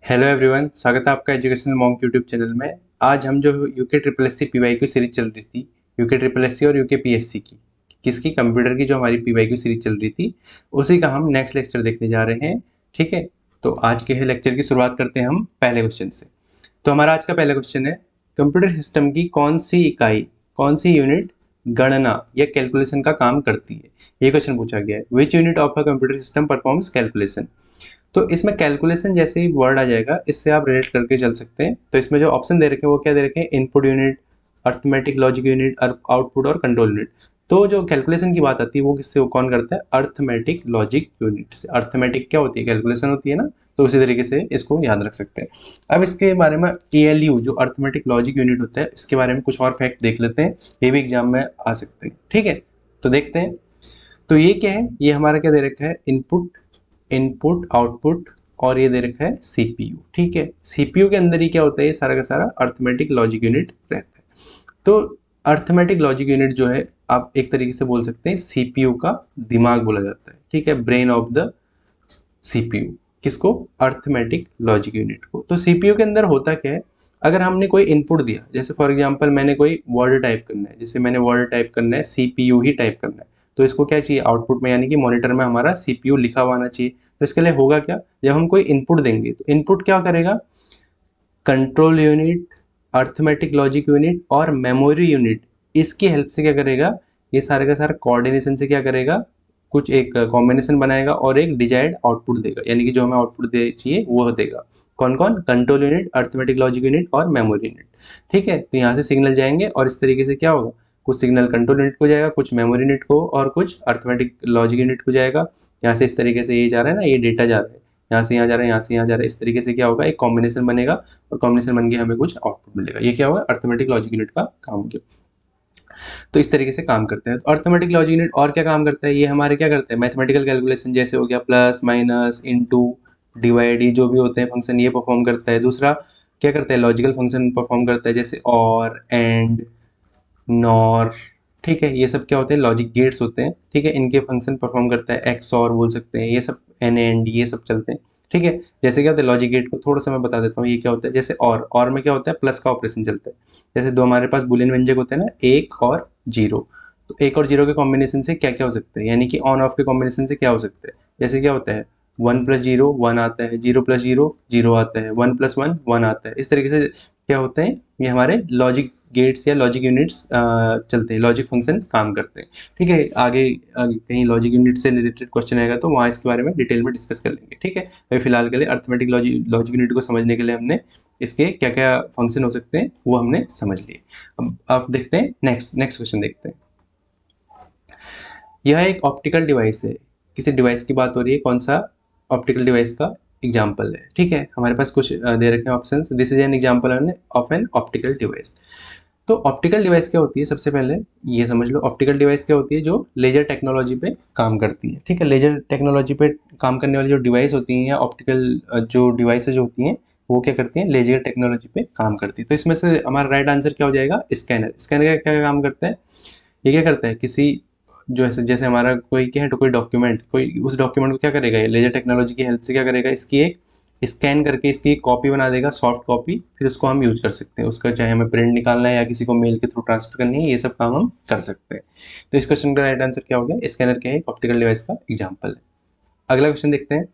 Hello everyone, स्वागत है आपका एजुकेशनल मॉन्क यूट्यूब चैनल में। आज हम जो UK triple S C P Y Q series चल रही थी, यूके ट्रिपल एस सी और यूके पी एस सी की किसकी कंप्यूटर की जो हमारी पी वाई क्यू सीरीज चल रही थी, उसी का हम नेक्स्ट लेक्चर देखने जा रहे हैं। ठीक है, तो आज के लेक्चर की शुरुआत करते हैं हम पहले क्वेश्चन से। तो हमारा आज का पहला क्वेश्चन है, कंप्यूटर सिस्टम की कौन सी इकाई, कौन सी यूनिट गणना या कैलकुलेशन का काम करती है। ये क्वेश्चन पूछा गया है, which unit of a computer system performs calculation. तो इसमें कैलकुलेशन जैसे ही वर्ड आ जाएगा, इससे आप रिलेट करके चल सकते हैं। तो इसमें जो ऑप्शन दे रखे हैं वो क्या दे रखे हैं, input unit, arithmetic logic unit, output और कंट्रोल यूनिट। तो जो कैलकुलेशन की बात आती है वो किससे कौन करता है, अर्थमेटिक लॉजिक यूनिट से। अर्थमेटिक क्या होती है, कैलकुलेशन होती है ना, तो उसी तरीके से इसको याद रख सकते हैं। अब इसके बारे में ALU जो अर्थमेटिक लॉजिक यूनिट होता है, इसके बारे में कुछ और फैक्ट देख लेते हैं, ये भी एग्जाम में आ सकते हैं। ठीक है, तो देखते हैं। तो ये क्या है, ये हमारा क्या दे रखा है, इनपुट, इनपुट आउटपुट, और ये दे रखा है CPU। ठीक है, CPU के अंदर ही क्या होता है, ये सारा का सारा अर्थमेटिक लॉजिक यूनिट रहता है। तो अर्थमेटिक लॉजिक यूनिट जो है, आप एक तरीके से बोल सकते हैं CPU का दिमाग बोला जाता है। ठीक है, ब्रेन ऑफ द CPU। किसको, अर्थमेटिक लॉजिक यूनिट को। तो CPU के अंदर होता क्या है, अगर हमने कोई इनपुट दिया, जैसे फॉर एग्जांपल मैंने कोई वर्ड टाइप करना है, जैसे मैंने वर्ड टाइप करना है, CPU ही टाइप करना है, तो इसको क्या चाहिए, आउटपुट में यानी कि मॉनिटर में हमारा CPU लिखा हुआ आना चाहिए। तो इसके लिए होगा क्या, जब हम कोई इनपुट देंगे तो इनपुट क्या करेगा, control unit, arithmetic logic unit और मेमोरी यूनिट, इसकी हेल्प से क्या करेगा, ये सारे का सारा कोऑर्डिनेशन से क्या करेगा, कुछ एक कॉम्बिनेशन बनाएगा और एक डिजायर्ड आउटपुट देगा, यानी कि जो हमें आउटपुट दे चाहिए वो देगा। कौन कौन, control unit, arithmetic logic unit और मेमोरी यूनिट। ठीक है, तो यहाँ से सिग्नल जाएंगे और इस तरीके से क्या होगा, कुछ सिग्नल कंट्रोल यूनिट को जाएगा, कुछ मेमोरी यूनिट को और कुछ अर्थमेटिक लॉजिक यूनिट को जाएगा। यहाँ से इस तरीके से ये जा रहा है ना, ये डेटा जा रहा है, यहाँ से यहाँ जा रहा है, यहाँ से यहाँ जा रहा है, इस तरीके से क्या होगा, एक कॉम्बिनेशन बनेगा और कॉम्बिनेशन बन के हमें कुछ आउटपुट मिलेगा। ये क्या होगा, अर्थमेटिक लॉजिक यूनिट का काम किया। तो इस तरीके से काम करते हैं। तो अर्थमेटिक लॉजिक यूनिट और क्या काम करता है, ये हमारे क्या करते हैं, मैथमेटिकल कैलकुलेशन, जैसे हो गया प्लस माइनस इनटू डिवाइड, ये जो भी होते हैं फंक्शन ये परफॉर्म करता है। दूसरा क्या करता है, लॉजिकल फंक्शन परफॉर्म करता है, जैसे और, एंड, नॉर। ठीक है, ये सब क्या होते हैं, लॉजिक गेट्स होते हैं। ठीक है, इनके फंक्शन परफॉर्म करता है, एक्स और बोल सकते हैं, ये सब एन एंड ये सब चलते हैं। ठीक है, जैसे क्या होता है, लॉजिक गेट को थोड़ा सा मैं बता देता हूँ, ये क्या होता है, जैसे और में क्या होता है, प्लस का ऑपरेशन चलता है। जैसे दो हमारे पास बुलियन व्यंजक होते हैं ना, एक और जीरो, तो एक और जीरो के कॉम्बिनेशन से क्या क्या हो सकते हैं, यानी कि ऑन ऑफ के कॉम्बिनेशन से क्या हो सकते हैं, जैसे क्या होता है, वन प्लस जीरो वन आता है, जीरो प्लस जीरो जीरो आता है, वन प्लस वन वन आता है। इस तरीके से क्या होते हैं, ये हमारे लॉजिक गेट्स या लॉजिक यूनिट्स चलते हैं, लॉजिक फंक्शंस काम करते हैं। ठीक है, आगे कहीं लॉजिक यूनिट से रिलेटेड क्वेश्चन आएगा तो वहाँ इसके बारे में डिटेल में डिस्कस कर लेंगे। ठीक है, अभी फिलहाल के लिए अर्थमेटिक लॉजिक यूनिट को समझने के लिए हमने इसके क्या क्या फंक्शन हो सकते हैं वो हमने समझ लिए। अब आप देखते हैं नेक्स्ट नेक्स्ट क्वेश्चन देखते हैं। यह एक ऑप्टिकल डिवाइस है, किसी डिवाइस की बात हो रही है, कौन सा, ऑप्टिकल डिवाइस का एग्जाम्पल है। ठीक है, हमारे पास कुछ दे रखे हैं option, this is an example of an optical device. तो ऑप्टिकल डिवाइस क्या होती है, सबसे पहले ये समझ लो, ऑप्टिकल डिवाइस क्या होती है, जो लेजर टेक्नोलॉजी पे काम करती है। ठीक है, लेजर टेक्नोलॉजी पे काम करने वाली जो डिवाइस होती हैं या ऑप्टिकल जो डिवाइसेज होती हैं, वो क्या करती हैं, लेजर टेक्नोलॉजी पे काम करती है। तो इसमें से हमारा राइट आंसर क्या हो जाएगा, स्कैनर। स्कैनर का क्या काम करता है, ये क्या करता है, किसी जो ऐसे जैसे हमारा कोई क्या है, तो कोई डॉक्यूमेंट, कोई उस डॉक्यूमेंट को क्या करेगा, ये लेजर टेक्नोलॉजी की हेल्प से क्या करेगा, इसकी एक स्कैन करके इसकी कॉपी बना देगा, सॉफ्ट कॉपी, फिर उसको हम यूज कर सकते हैं। उसका चाहे हमें प्रिंट निकालना है या किसी को मेल के थ्रू ट्रांसफर करनी है, ये सब काम हम कर सकते हैं। तो इस क्वेश्चन का राइट आंसर क्या हो गया, स्कैनर क्या है, ऑप्टिकल डिवाइस का एग्जाम्पल है। अगला क्वेश्चन देखते हैं,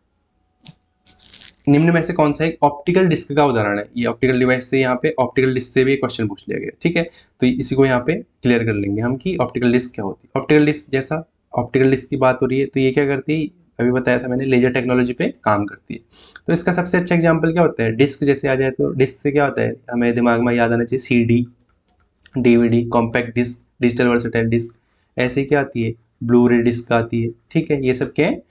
निम्न में से कौन सा एक ऑप्टिकल डिस्क का उदाहरण है। ये ऑप्टिकल डिवाइस से यहाँ पे ऑप्टिकल डिस्क से भी क्वेश्चन पूछ लिया गया। ठीक है, तो इसी को यहाँ पे क्लियर कर लेंगे हम कि ऑप्टिकल डिस्क क्या होती है। ऑप्टिकल डिस्क, जैसा ऑप्टिकल डिस्क की बात हो रही है तो ये क्या करती है, अभी बताया था मैंने, लेजर टेक्नोलॉजी पे काम करती है। तो इसका सबसे अच्छा एग्जाम्पल क्या होता है, डिस्क जैसे आ जाए तो डिस्क से क्या होता है, हमें दिमाग में याद आना चाहिए, CD, DVD, compact disc, digital versatile disc, ऐसे ही क्या आती है, ब्लू रे डिस्क आती है। ठीक है, ये सब क्या है,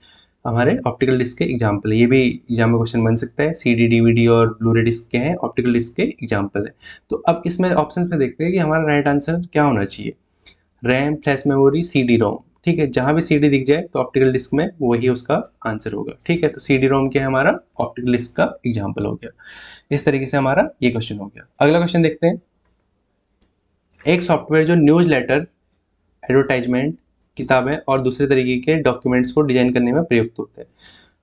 हमारे ऑप्टिकल डिस्क के एग्जाम्पल है। ये भी एग्जाम में क्वेश्चन बन सकता है, CD, DVD और ब्लू रे डिस्क के हैं, ऑप्टिकल डिस्क के एग्जाम्पल है। तो अब इसमें ऑप्शन में देखते हैं कि हमारा राइट आंसर क्या होना चाहिए, रैम, फ्लैश मेमोरी, CD-ROM। ठीक है, जहां भी CD दिख जाए तो ऑप्टिकल डिस्क में वही उसका आंसर होगा। ठीक है, तो CD-ROM क्या है, हमारा ऑप्टिकल डिस्क का एग्जाम्पल हो गया। इस तरीके से हमारा ये क्वेश्चन हो गया। अगला क्वेश्चन देखते हैं, एक सॉफ्टवेयर जो न्यूज लेटर, एडवर्टाइजमेंट, किताबें और दूसरे तरीके के डॉक्यूमेंट्स को डिजाइन करने में प्रयुक्त होता है।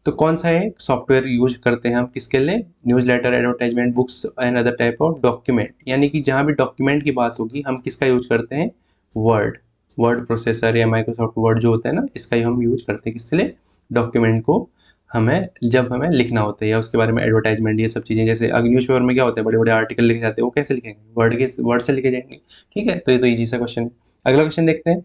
तो कौन सा है सॉफ्टवेयर यूज करते हैं हम किसके लिए? Newsletter, advertisement, books and other type of document, यानी कि जहाँ भी डॉक्यूमेंट की बात होगी हम किसका यूज करते हैं? वर्ड, वर्ड प्रोसेसर या माइक्रोसॉफ्ट वर्ड जो होता है ना, इसका ही हम यूज करते हैं किसके लिए? डॉक्यूमेंट को हमें जब हमें लिखना होता है या उसके बारे में एडवर्टाइजमेंट ये सब चीज़ें, जैसे न्यूज़ पेपर में क्या होता है, बड़े बड़े आर्टिकल लिखे जाते हैं, वो कैसे लिखेंगे? वर्ड से लिखे जाएंगे। ठीक है, तो ये तो इजी सा क्वेश्चन है। अगला क्वेश्चन देखते हैं।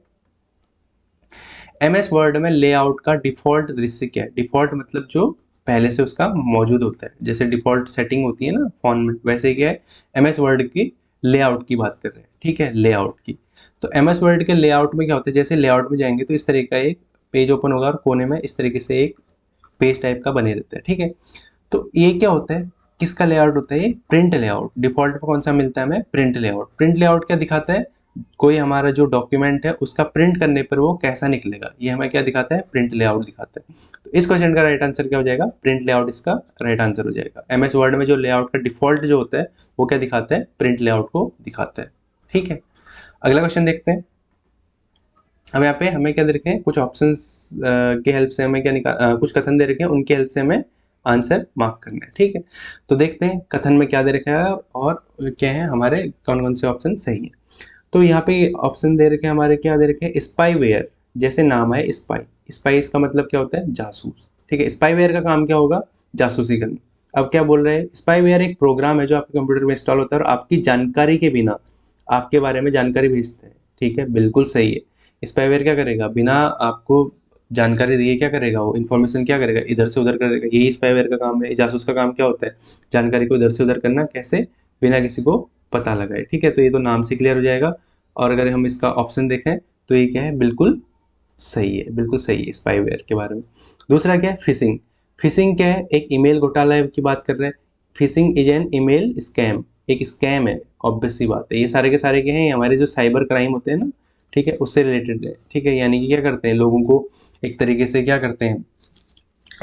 MS वर्ड में लेआउट का डिफॉल्ट दृश्य क्या है? डिफॉल्ट मतलब जो पहले से उसका मौजूद होता है, जैसे डिफॉल्ट सेटिंग होती है ना फोन में, वैसे ही क्या है, MS वर्ड की लेआउट की बात कर रहे हैं। ठीक है, लेआउट की। तो MS वर्ड के लेआउट में क्या होता है, जैसे लेआउट में जाएंगे तो इस तरह का एक पेज ओपन होगा और कोने में इस तरीके से एक पेज टाइप का बने रहता है। ठीक है, तो ये क्या होता है, किसका लेआउट होता है? ये प्रिंट लेआउट। डिफॉल्ट में कौन सा मिलता है हमें? Print layout. प्रिंट लेआउट क्या दिखाता है? कोई हमारा जो डॉक्यूमेंट है उसका प्रिंट करने पर वो कैसा निकलेगा, ये हमें क्या दिखाता है? प्रिंट लेआउट दिखाता है। तो इस क्वेश्चन का राइट आंसर क्या हो जाएगा? प्रिंट लेआउट इसका राइट आंसर हो जाएगा। MS वर्ड में जो लेआउट का डिफॉल्ट जो होता है वो क्या दिखाता है? प्रिंट लेआउट को दिखाता है। ठीक है, अगला क्वेश्चन देखते हैं। अब यहाँ पे हमें क्या दे रखे हैं? कुछ ऑप्शंस के हेल्प से हमें क्या कुछ कथन दे रखे हैं, उनके हेल्प से हमें आंसर मार्क करना है। ठीक है, तो देखते हैं कथन में क्या दे रखा है और क्या है हमारे कौन कौन से ऑप्शन सही है। तो यहाँ पे ऑप्शन दे रखे हैं हमारे, क्या दे रखे हैं? स्पाईवेयर, जैसे नाम है स्पाई। स्पाई इसका मतलब क्या होता है? जासूस। ठीक है, स्पाईवेयर का काम क्या होगा? जासूसी करना। अब क्या बोल रहे हैं? स्पाईवेयर एक प्रोग्राम है जो आपके कंप्यूटर में इंस्टॉल होता है और आपकी जानकारी के बिना आपके बारे में जानकारी भेजते हैं। ठीक है, बिल्कुल सही है। स्पाईवेयर क्या करेगा? बिना आपको जानकारी दिए क्या करेगा? वो इन्फॉर्मेशन क्या करेगा? इधर से उधर करेगा। यही स्पाईवेयर का काम है। जासूस का काम क्या होता है? जानकारी को इधर से उधर करना। कैसे? बिना किसी को पता लगाए। ठीक है, तो ये तो नाम से क्लियर हो जाएगा। और अगर हम इसका ऑप्शन देखें तो ये क्या है? बिल्कुल सही है, बिल्कुल सही है स्पाईवेयर के बारे में। दूसरा क्या है? फिशिंग। फिशिंग क्या है? एक ईमेल घोटाला की बात कर रहे हैं। Fishing is an email scam, एक स्कैम है, ऑब्वियस सी बात है। ये सारे के सारे क्या हैं? हमारे जो साइबर क्राइम होते हैं ना, ठीक है, उससे रिलेटेड है। ठीक है, यानी कि क्या करते हैं, लोगों को एक तरीके से क्या करते हैं,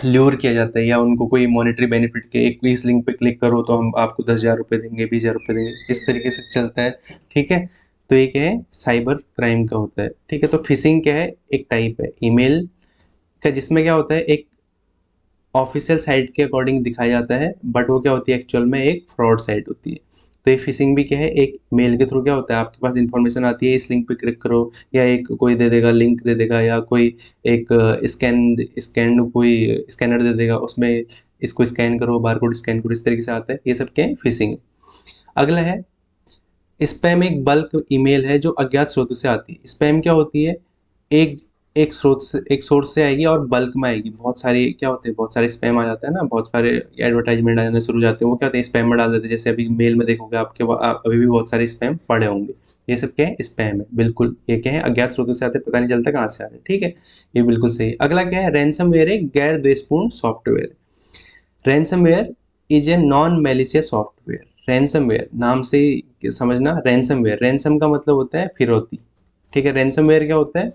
ल्योर किया जाता है, या उनको कोई मॉनेटरी बेनिफिट के एक इस लिंक पे क्लिक करो तो हम आपको 10,000 रुपये देंगे, 20,000 रुपये देंगे, इस तरीके से चलता है। ठीक है, तो ये क्या है? साइबर क्राइम का होता है। ठीक है, तो फिशिंग क्या है? एक टाइप है ईमेल का, जिसमें क्या होता है, एक ऑफिशियल साइट के अकॉर्डिंग दिखाया जाता है, बट वो क्या होती है एक्चुअल में? एक फ्रॉड साइट होती है। तो ये फिशिंग भी क्या है? एक मेल के थ्रू क्या होता है, आपके पास इंफॉर्मेशन आती है, इस लिंक पे क्लिक करो, या एक कोई दे देगा, लिंक दे देगा, या कोई एक स्कैन कोई स्कैनर दे देगा, उसमें इसको स्कैन करो, बारकोड स्कैन करो, इस तरीके से आता है। ये सब क्या है? फिशिंग। अगला है स्पैम। एक बल्क ईमेल है जो अज्ञात स्रोतों से आती है। स्पैम क्या होती है? एक एक सोर्स से आएगी और बल्क में आएगी। बहुत सारी क्या होते हैं, बहुत सारे स्पैम आ जाता है ना, बहुत सारे एडवर्टाइजमेंट आने शुरू हो जाते हैं, वो क्या होते हैं? स्पैम में डाल देते हैं। जैसे अभी मेल में देखोगे आपके अभी भी बहुत सारे स्पैम पड़े होंगे। ये सब क्या है? स्पैम है। बिल्कुल, ये क्या है? अज्ञात स्रोतों से आते हैं, पता नहीं चलता कहाँ से आ रहे हैं। ठीक है, ये बिल्कुल सही है। अगला क्या है? रैंसमवेयर एक गैर द्वेषपूर्ण software. Ransomware is a non malicious software. Ransomware नाम से ही समझना, रैंसमवेयर, रैंसम का मतलब होता है फिरौती। ठीक है, रैंसमवेयर क्या होता है?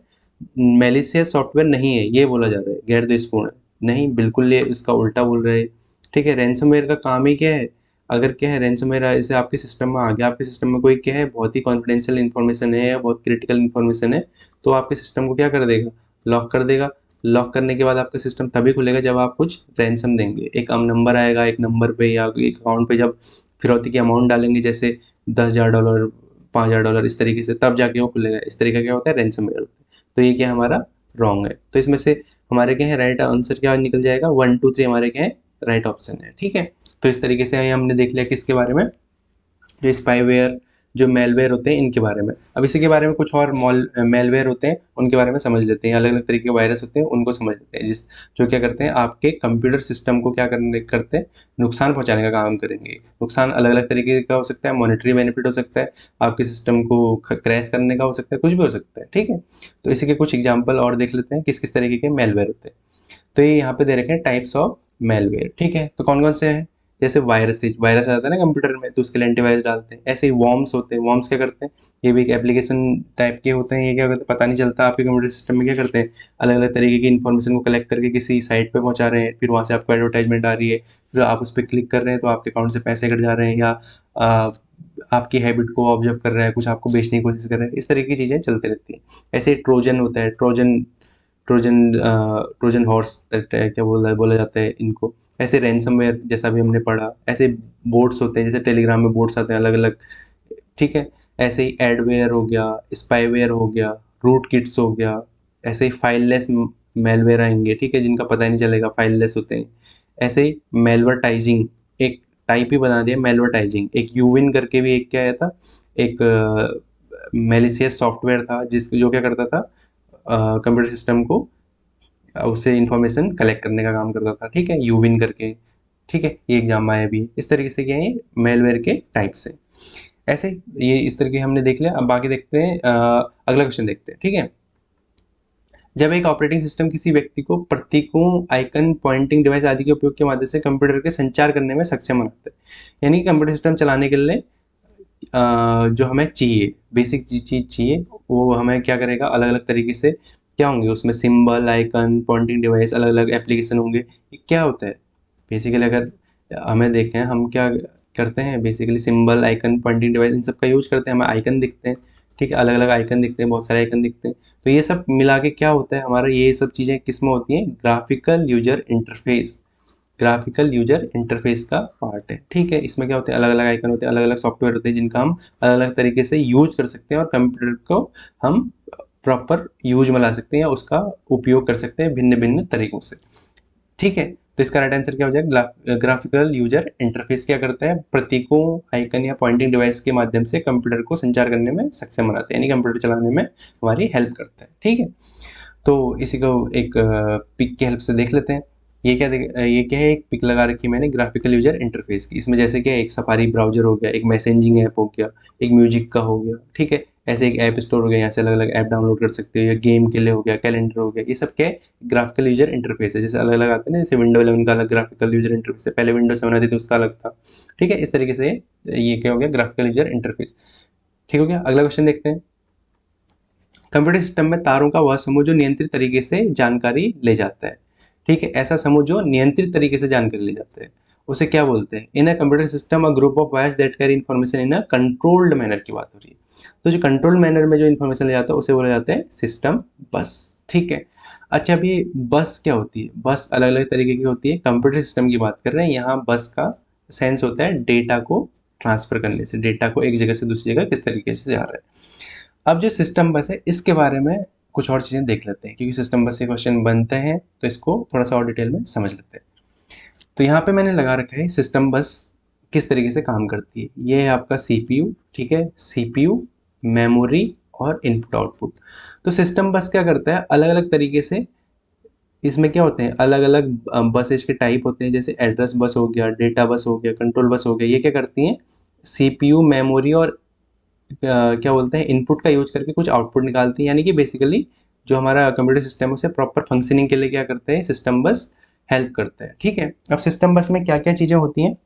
मैलिशियस सॉफ्टवेयर नहीं है, ये बोला जा रहा है, गैर द्वेषपूर्ण है नहीं, बिल्कुल ये इसका उल्टा बोल रहे हैं। ठीक है, रैंसमवेयर का काम ही क्या है? अगर क्या है, रैंसमवेयर ऐसे आपके सिस्टम में आ गया, आपके सिस्टम में कोई क्या है, बहुत ही कॉन्फिडेंशियल इन्फॉर्मेशन है या बहुत क्रिटिकल इन्फॉर्मेशन है, तो आपके सिस्टम को क्या कर देगा? लॉक कर देगा। लॉक करने के बाद आपका सिस्टम तभी खुलेगा जब आप कुछ रैंसम देंगे। एक नंबर आएगा, एक नंबर पे या एक अकाउंट पे जब फिरौती की अमाउंट डालेंगे, जैसे $10,000, $5,000, इस तरीके से, तब जाके वो खुलेगा। इस तरीके का क्या होता है? रैंसमवेयर होता है। तो ये क्या हमारा रॉन्ग है। तो इसमें से हमारे क्या है राइट आंसर, क्या निकल जाएगा? 1 2 3 हमारे क्या है? राइट ऑप्शन है। ठीक है, तो इस तरीके से हमने देख लिया किसके बारे में? जो स्पाईवेयर, जो मेलवेयर होते हैं, इनके बारे में। अब इसी के बारे में कुछ और मेलवेयर होते हैं, उनके बारे में समझ लेते हैं। अलग अलग तरीके के वायरस होते हैं, उनको समझ लेते हैं, जो क्या करते हैं, आपके कंप्यूटर सिस्टम को क्या करते हैं? नुकसान पहुंचाने का काम करेंगे। नुकसान अलग अलग तरीके का हो सकता है, मॉनेटरी बेनिफिट हो सकता है, आपके सिस्टम को क्रैश करने का हो सकता है, कुछ भी हो सकता है। ठीक है, तो इसी के कुछ एग्जाम्पल और देख लेते हैं किस किस तरीके के मेलवेयर होते हैं। तो ये यहाँ पे दे रखे हैं टाइप्स ऑफ मेलवेयर। ठीक है, तो कौन कौन से हैं? जैसे वायरस वायरस आ जाता है ना कंप्यूटर में, तो उसके लिए एंटीवायरस डालते हैं। ऐसे ही वॉर्म्स होते हैं। वॉर्म्स क्या करते हैं? ये भी एक एप्लीकेशन टाइप के होते हैं। ये क्या करते हैं? पता नहीं चलता आपके कंप्यूटर सिस्टम में क्या करते हैं, अलग अलग तरीके की इन्फॉर्मेशन को कलेक्ट करके किसी साइट पे पहुंचा रहे हैं, फिर वहाँ से आपको एडवर्टाइजमेंट आ रही है, फिर आप उस पर क्लिक कर रहे हैं तो आपके अकाउंट से पैसे कट जा रहे हैं, या आ, आपकी हैबिट को ऑब्जर्व कर रहा है, कुछ आपको बेचने की कोशिश कर रहा है। इस तरह की चीज़ें चलती रहती हैं। ऐसे ट्रोजन होता है। ट्रोजन ट्रोजन हॉर्स क्या बोला जाता है इनको। ऐसे रैंसमवेयर जैसा भी हमने पढ़ा, ऐसे बोट्स होते हैं, जैसे टेलीग्राम में बोट्स आते हैं अलग अलग, ठीक है। ऐसे ही एडवेयर हो गया, स्पाईवेयर हो गया, रूट किट्स हो गया, ऐसे ही फाइललेस मेलवेयर आएंगे, ठीक है, जिनका पता ही नहीं चलेगा, फाइललेस होते हैं। ऐसे ही मेलवर्टाइजिंग, एक टाइप ही बना दिया मेलवर्टाइजिंग। एक यूविन करके भी एक क्या आया था, एक मेलिशियस सॉफ्टवेयर था जिस जो क्या करता था, कंप्यूटर सिस्टम को उससे इंफॉर्मेशन कलेक्ट करने का काम करता था, ठीक है, यूविन करके, ठीक है। ये एग्जाम आया भी इस तरीके से, क्या है, मेलवेयर के टाइप से। ऐसे ये इस तरीके हमने देख लिया। अब बाकी देखते हैं, अगला क्वेश्चन देखते हैं, ठीक है। जब एक ऑपरेटिंग सिस्टम किसी व्यक्ति को प्रतीकों, आइकन, पॉइंटिंग डिवाइस आदि के उपयोग के माध्यम से कंप्यूटर के संचार करने में सक्षम बनाता है, यानी कि कंप्यूटर सिस्टम चलाने के लिए जो हमें चाहिए, बेसिक चीज चाहिए, वो हमें क्या करेगा, अलग अलग तरीके से क्या होंगे उसमें, सिंबल, आइकन, पॉइंटिंग डिवाइस, अलग अलग एप्लीकेशन होंगे। ये क्या होता है बेसिकली, अगर हमें देखें, हम क्या करते हैं basically, symbol, icon, pointing device, इन सब का यूज करते हैं, हमें आइकन दिखते हैं, ठीक है, अलग अलग आइकन दिखते हैं, बहुत सारे आइकन दिखते हैं। तो ये सब मिला के क्या होता है हमारा, ये सब चीज़ें किस में होती हैं, graphical user interface. Graphical user interface का पार्ट है, ठीक है। इसमें क्या होते हैं, अलग अलग आइकन होते हैं, अलग अलग सॉफ्टवेयर होते हैं, जिनका हम अलग अलग तरीके से यूज कर सकते हैं और कंप्यूटर को हम प्रॉपर यूज में ला सकते हैं या उसका उपयोग कर सकते हैं भिन्न भिन्न तरीकों से, ठीक है। तो इसका राइट आंसर क्या हो जाएगा, ग्राफिकल यूजर इंटरफेस क्या करता है, प्रतीकों, आइकन या पॉइंटिंग डिवाइस के माध्यम से कंप्यूटर को संचार करने में सक्षम बनाते हैं, यानी कंप्यूटर चलाने में हमारी हेल्प करता है, ठीक है। तो इसी को एक पिक की हेल्प से देख लेते हैं। ये क्या है, एक पिक लगा रखी है मैंने ग्राफिकल यूजर इंटरफेस की। इसमें जैसे कि एक सफारी ब्राउजर हो गया, एक मैसेजिंग ऐप हो गया, एक म्यूजिक का हो गया, ठीक है। ऐसे एक ऐप स्टोर हो गया, यहाँ से अलग अलग ऐप डाउनलोड कर सकते हो, या गेम के लिए हो गया, कैलेंडर हो गया, ये सब क्या है, ग्राफिकल यूजर इंटरफेस है। जैसे अलग अलग आते हैं ना, जैसे विंडो 11 का अलग ग्राफिकल यूजर इंटरफेस है, पहले विंडो 7 आती थी उसका अलग था, ठीक है। इस तरीके से ये क्या हो गया, ग्राफिकल यूजर इंटरफेस, ठीक हो गया। अगला क्वेश्चन देखते हैं। कंप्यूटर सिस्टम में तारों का वह समूह जो नियंत्रित तरीके से जानकारी ले जाता है, ठीक है। ऐसा समूह जो नियंत्रित तरीके से जानकारी ले जाता है उसे क्या बोलते हैं, in a computer system a group of wires that carry information in a controlled manner की बात हो रही है। तो जो कंट्रोल्ड मैनर में जो इन्फॉर्मेशन ले जाता है उसे बोला जाता है सिस्टम बस, ठीक है। अच्छा, अभी बस क्या होती है, बस अलग अलग तरीके की होती है, कंप्यूटर सिस्टम की बात कर रहे हैं यहाँ। बस का सेंस होता है डेटा को ट्रांसफर करने से, डेटा को एक जगह से दूसरी जगह किस तरीके से जा रहा है। अब जो सिस्टम बस है इसके बारे में कुछ और चीज़ें देख लेते हैं, क्योंकि सिस्टम बस से क्वेश्चन बनते हैं, तो इसको थोड़ा सा और डिटेल में समझ लेते हैं। तो यहाँ पे मैंने लगा रखा है सिस्टम बस किस तरीके से काम करती है। ये है आपका सीपीयू, ठीक है, सीपीयू, मेमोरी और इनपुट आउटपुट। तो सिस्टम बस क्या करता है, अलग अलग तरीके से इसमें क्या होते हैं, अलग अलग बसेज के टाइप होते हैं, जैसे एड्रेस बस हो गया, डेटा बस हो गया, कंट्रोल बस हो गया। ये क्या करती हैं, सीपीयू, मेमोरी और क्या बोलते हैं, इनपुट का यूज करके कुछ आउटपुट निकालती है। यानी कि बेसिकली जो हमारा कंप्यूटर सिस्टम है उसे प्रॉपर फंक्शनिंग के लिए क्या करते हैं, सिस्टम बस हेल्प करता है, ठीक है। अब सिस्टम बस में क्या क्या चीज़ें होती हैं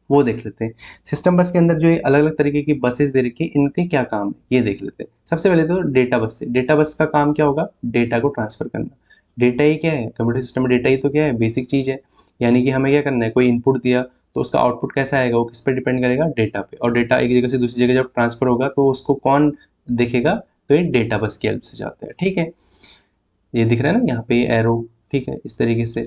वो देख लेते हैं। सिस्टम बस के अंदर जो ये अलग अलग तरीके की बसेस दे रखी है, इनके क्या काम है ये देख लेते हैं। सबसे पहले तो डेटा बस से, डेटा बस का काम क्या होगा, डेटा को ट्रांसफर करना। डेटा ही क्या है, कंप्यूटर सिस्टम में डेटा ही तो क्या है, बेसिक चीज़ है। यानी कि हमें क्या करना है, कोई इनपुट दिया तो उसका आउटपुट कैसा आएगा, वो किस पर डिपेंड करेगा, डेटा पे। और डेटा एक जगह से दूसरी जगह जब ट्रांसफर होगा तो उसको कौन देखेगा, तो ये डेटा बस की हेल्प से जाता है, ठीक है। ये दिख रहा है ना यहाँ पे एरो, ठीक है। इस तरीके से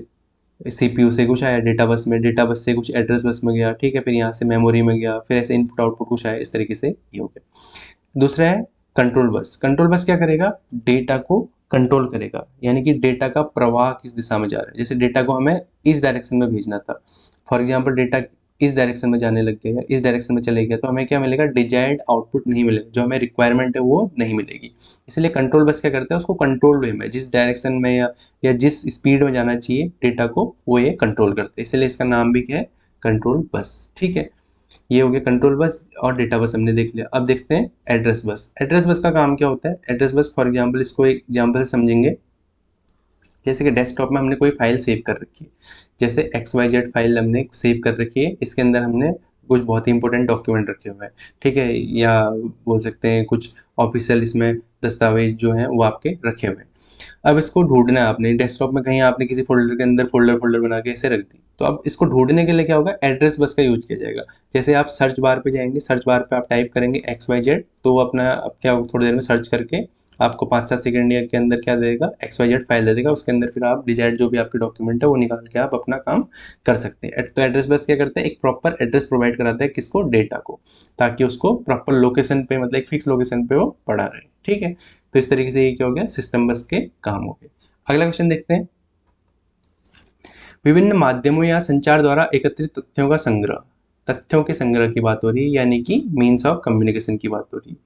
सीपीयू से कुछ आया डेटा बस में, डेटा बस से कुछ एड्रेस बस में गया, ठीक है, फिर यहाँ से मेमोरी में गया, फिर ऐसे इनपुट आउटपुट कुछ आया, इस तरीके से ये हो गया। दूसरा है कंट्रोल बस। कंट्रोल बस क्या करेगा, डेटा को कंट्रोल करेगा, यानी कि डेटा का प्रवाह किस दिशा में जा रहा है। जैसे डेटा को हमें इस डायरेक्शन में भेजना था, फॉर एग्जाम्पल डेटा इस डायरेक्शन में जाने लग गया या इस डायरेक्शन में चले गया, तो हमें क्या मिलेगा, डिजायर्ड आउटपुट नहीं मिलेगा, जो हमें रिक्वायरमेंट है वो नहीं मिलेगी। इसलिए कंट्रोल बस क्या करता है, उसको कंट्रोल वे में, जिस डायरेक्शन में या जिस स्पीड में जाना चाहिए डेटा को, वो ये कंट्रोल करते हैं, इसलिए इसका नाम भी क्या है, कंट्रोल बस, ठीक है। ये हो गया कंट्रोल बस और डेटा बस हमने देख लिया। अब देखते हैं एड्रेस बस। एड्रेस बस का काम क्या होता है, एड्रेस बस फॉर एग्जांपल इसको एक एग्जांपल से समझेंगे। जैसे कि डेस्कटॉप में हमने कोई फाइल सेव कर रखी है, जैसे XYZ फाइल हमने सेव कर रखी है, इसके अंदर हमने कुछ बहुत ही इंपॉर्टेंट डॉक्यूमेंट रखे हुए हैं, ठीक है, या बोल सकते हैं कुछ ऑफिशियल इसमें दस्तावेज जो हैं वो आपके रखे हुए हैं। अब इसको ढूंढना है आपने, डेस्कटॉप में कहीं आपने किसी फोल्डर के अंदर फोल्डर फोल्डर बना के ऐसे रख दी, तो अब इसको ढूंढने के लिए क्या होगा, एड्रेस बस का यूज किया जाएगा। जैसे आप सर्च बार पे जाएंगे, सर्च बार पे आप टाइप करेंगे XYZ, तो वो अपना अब क्या थोड़ी देर में सर्च करके आपको 5-7 सेकंड के अंदर क्या देगा, XYZ फाइल दे देगा, उसके अंदर फिर आप डिजायर्ड जो भी आपके डॉक्यूमेंट है वो निकाल के आप अपना काम कर सकते हैं। तो एड्रेस बस क्या करता है, एक प्रॉपर एड्रेस प्रोवाइड कराता है किसको, डेटा को, ताकि उसको प्रॉपर लोकेशन पे, मतलब एक फिक्स लोकेशन पे वो पड़ा रहे। ठीक है, तो इस तरीके से ये क्या हो गया, सिस्टम बस के काम हो गए। अगला क्वेश्चन देखते हैं, विभिन्न माध्यमों या संचार द्वारा एकत्रित तथ्यों का संग्रह, तथ्यों के संग्रह की बात हो रही है, यानी कि मीन्स ऑफ कम्युनिकेशन की बात हो रही है।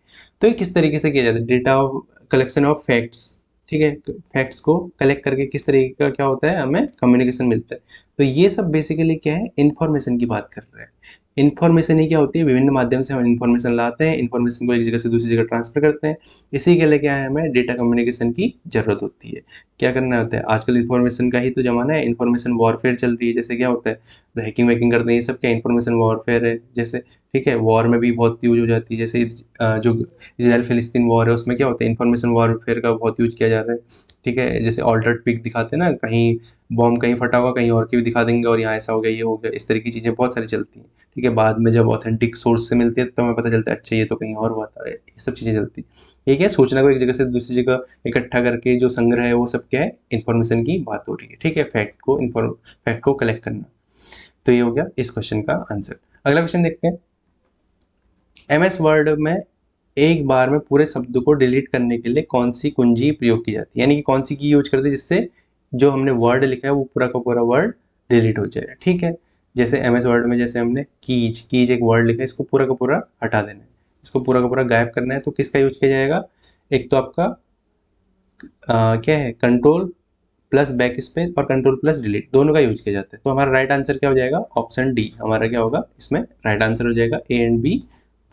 तो ये किस तरीके से किया जाता है, data of collection of facts. ठीक है, फैक्ट्स को कलेक्ट करके किस तरीके का क्या होता है, हमें कम्युनिकेशन मिलता है। तो ये सब बेसिकली क्या है, इन्फॉर्मेशन की बात कर रहे हैं। इन्फॉर्मेशन ही क्या होती है, विभिन्न माध्यम से हम इन्फॉर्मेशन लाते हैं, इन्फॉर्मेशन को एक जगह से दूसरी जगह ट्रांसफर करते हैं। इसी के लिए क्या है, हमें डेटा कम्युनिकेशन की जरूरत होती है। क्या करना होता है, आजकल इन्फॉर्मेशन का ही तो जमाना है, इन्फॉर्मेशन वॉरफेयर चल रही है। जैसे क्या होता है, हैकिंग वैकिंग करते हैं, ये सब क्या इन्फॉर्मेशन वॉरफेयर है। जैसे ठीक है, वॉर में भी बहुत यूज हो जाती है, जैसे जो इजराइल फिलिस्तीन वॉर है उसमें क्या होता है, इन्फॉर्मेशन वॉरफेयर का बहुत यूज किया जा रहा है। ठीक है, जैसे ऑल्टर्ड पिक दिखाते हैं ना, कहीं बॉम्ब कहीं फटा हुआ, कहीं और के भी दिखा देंगे, और यहाँ ऐसा हो गया, ये हो गया, इस तरह की चीज़ें बहुत सारी चलती हैं। ठीक है, बाद में जब ऑथेंटिक सोर्स से मिलती है तो हमें पता चलता है, अच्छा ये तो कहीं और हुआ था, ये सब चीज़ें चलती हैं। ये क्या है, सूचना को एक जगह से दूसरी जगह इकट्ठा करके जो संग्रह है वो सब क्या है, इन्फॉर्मेशन की बात हो रही है। ठीक है, फैक्ट को कलेक्ट करना। तो ये हो गया इस क्वेश्चन का आंसर। अगला क्वेश्चन देखते हैं, MS वर्ड में एक बार में पूरे शब्द को डिलीट करने के लिए कौन सी कुंजी प्रयोग की जाती है, यानी कि कौन सी की यूज करते हैं जिससे जो हमने वर्ड लिखा है वो पूरा का पूरा वर्ड डिलीट हो जाए। ठीक है, जैसे MS वर्ड में जैसे हमने कीज एक वर्ड लिखा है, इसको पूरा का पूरा हटा देना है, इसको पूरा का पूरा गायब करना है, तो किसका यूज किया जाएगा, एक तो आपका क्या है, कंट्रोल प्लस बैक स्पेस और कंट्रोल प्लस डिलीट दोनों का यूज किया जाता है। तो हमारा राइट आंसर क्या हो जाएगा, ऑप्शन डी हमारा क्या होगा, इसमें राइट आंसर हो जाएगा ए एंड बी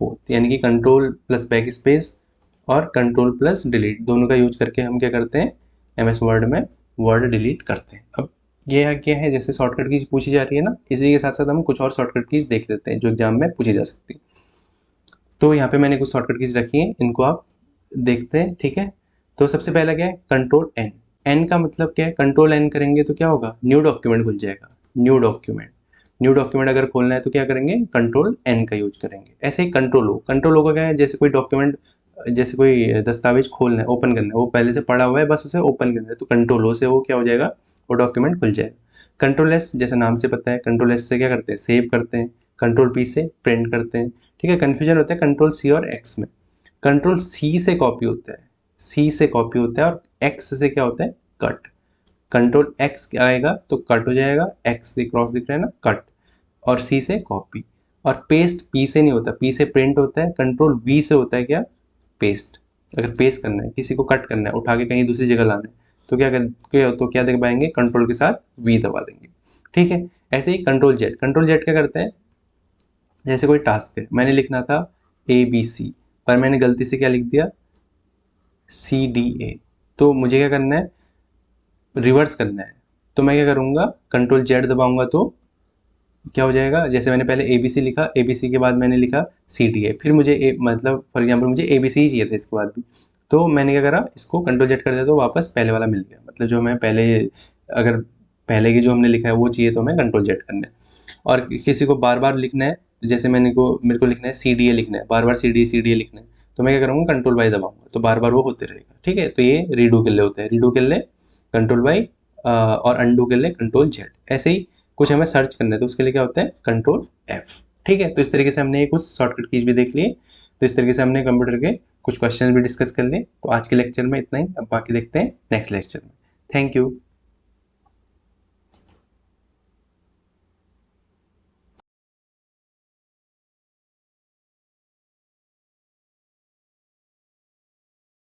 बोथ, यानी कि कंट्रोल प्लस बैक स्पेस और कंट्रोल प्लस डिलीट दोनों का यूज करके हम क्या करते हैं, MS वर्ड में वर्ड डिलीट करते हैं। अब ये क्या है, जैसे शॉर्टकट कीज पूछी जा रही है ना, इसी के साथ साथ हम कुछ और शॉर्टकट कीज देख लेते हैं जो एग्जाम में पूछी जा सकती है। तो यहाँ पे मैंने कुछ शॉर्टकट कीज रखी हैं, इनको आप देखते हैं। ठीक है, तो सबसे पहला क्या है, कंट्रोल एन। एन का मतलब क्या है, कंट्रोल एन करेंगे तो क्या होगा, न्यू डॉक्यूमेंट खुल जाएगा। न्यू डॉक्यूमेंट अगर खोलना है तो क्या करेंगे, कंट्रोल एन का यूज करेंगे। ऐसे ही कंट्रोल ओ का क्या है, जैसे कोई डॉक्यूमेंट, जैसे कोई दस्तावेज खोलना है, ओपन करना है, वो पहले से पड़ा हुआ है, बस उसे ओपन करना है, तो कंट्रोल ओ से वो क्या हो जाएगा, वो डॉक्यूमेंट खुल जाएगा। कंट्रोल एस, जैसे नाम से पता है, कंट्रोल एस से क्या करते हैं, सेव करते हैं। कंट्रोल पी से प्रिंट करते हैं। ठीक है, कन्फ्यूजन होता है कंट्रोल सी और एक्स में। कंट्रोल सी से कॉपी होता है, और एक्स से क्या होता है, कट। कंट्रोल एक्स क्या आएगा तो कट हो जाएगा, एक्स से क्रॉस दिख रहा है ना, कट, और सी से कॉपी। और पेस्ट पी से नहीं होता, पी से प्रिंट होता है। कंट्रोल वी से होता है क्या, पेस्ट। अगर पेस्ट करना है, किसी को कट करना है, उठा के कहीं दूसरी जगह लाना है, तो क्या देख पाएंगे, कंट्रोल के साथ वी दबा देंगे। ठीक है, ऐसे ही कंट्रोल जेड क्या करता है, जैसे कोई टास्क है, मैंने लिखना था ABC, पर मैंने गलती से क्या लिख दिया, CDA, तो मुझे क्या करना है, रिवर्स करना है। तो मैं क्या करूँगा, कंट्रोल जेड दबाऊंगा तो क्या हो जाएगा, जैसे मैंने पहले ABC लिखा, ABC के बाद मैंने लिखा CDA, फिर मुझे मतलब फॉर एग्जाम्पल मुझे ABC ही चाहिए था इसके बाद भी, तो मैंने क्या करा, इसको कंट्रोल जेड कर दिया तो वापस पहले वाला मिल गया। मतलब जो मैं पहले, अगर पहले की जो हमने लिखा है वो चाहिए तो हमें कंट्रोल जेड करना है। और किसी को बार बार लिखना है, जैसे मेरे को लिखना है CDA लिखना है, बार बार CDA लिखना है, तो मैं क्या करूँगा, कंट्रोल वाई दबाऊंगा, तो बार बार वो होते रहेगा। ठीक है, तो ये रीडू के लिए होता है, रीडू के लिए कंट्रोल वाई, और अंडू के लिए कंट्रोल जेड। ऐसे ही कुछ हमें सर्च करना है तो उसके लिए क्या होता है, कंट्रोल F। ठीक है, तो इस तरीके से हमने कुछ शॉर्टकट कीज भी देख लिए। तो इस तरीके से हमने कंप्यूटर के कुछ क्वेश्चन भी डिस्कस कर लिए। तो आज के लेक्चर में इतना ही, अब बाकी देखते हैं नेक्स्ट लेक्चर में। Thank you.